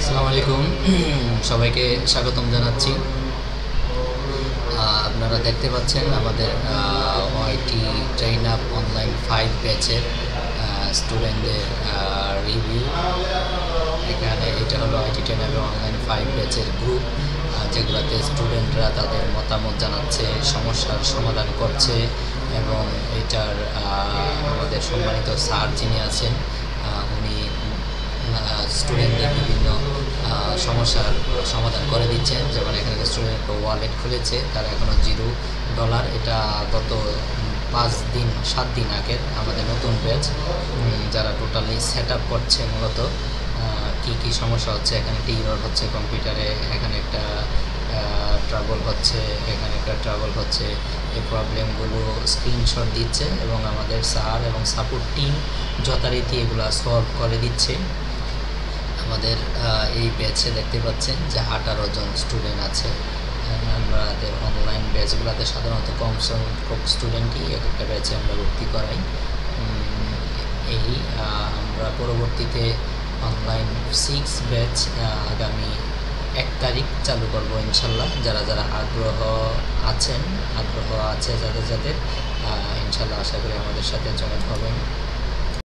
আসসালামু আলাইকুম। সবাইকে স্বাগতম জানাচ্ছি। আপনারা দেখতে পাচ্ছেন আমাদের ওয়াইটি ট্রেন আপ অনলাইন 5 ব্যাচের স্টুডেন্টদের রিভিউ। এখানে এটা হলো ওয়াইটি ট্রেন আপ অনলাইন 5 ব্যাচের গ্রুপ, যেগুলোতে স্টুডেন্টরা তাদের মতামত জানাচ্ছে, সমস্যার সমাধান করছে এবং এটার আমাদের সম্মানিত স্যার যিনি আছেন উনি স্টুডেন্টদের বিভিন্ন সমস্যার সমাধান করে দিচ্ছেন। যেমন এখানে স্টুডেন্ট ওয়ালেট খুলেছে, তারা এখনও $0। এটা গত 7 দিন আগের আমাদের নতুন ব্যাচ, যারা টোটালি সেট আপ করছে মূলত কি সমস্যা হচ্ছে। এখানে একটা ইরর হচ্ছে কম্পিউটারে, এখানে একটা ট্রাবল হচ্ছে, এখানে একটা ট্রাবল হচ্ছে। এই প্রবলেমগুলো স্ক্রিনশট দিচ্ছে এবং আমাদের স্যার এবং সাপোর্ট টিম যথারীতি এগুলো সলভ করে দিচ্ছে। আমাদের এই ব্যাচে দেখতে পাচ্ছেন যে 18 জন স্টুডেন্ট আছে। আমাদের অনলাইন ব্যাচগুলোতে সাধারণত কম সংখ্যক স্টুডেন্টই এক একটা ব্যাচে আমরা ভর্তি করাই। এই আমরা পরবর্তীতে অনলাইন 6 ব্যাচ আগামী 1 তারিখ চালু করব ইনশাল্লাহ। যারা যারা আগ্রহ আছে যাদের ইনশাল্লাহ আশা করি আমাদের সাথে জয়েন হবেন।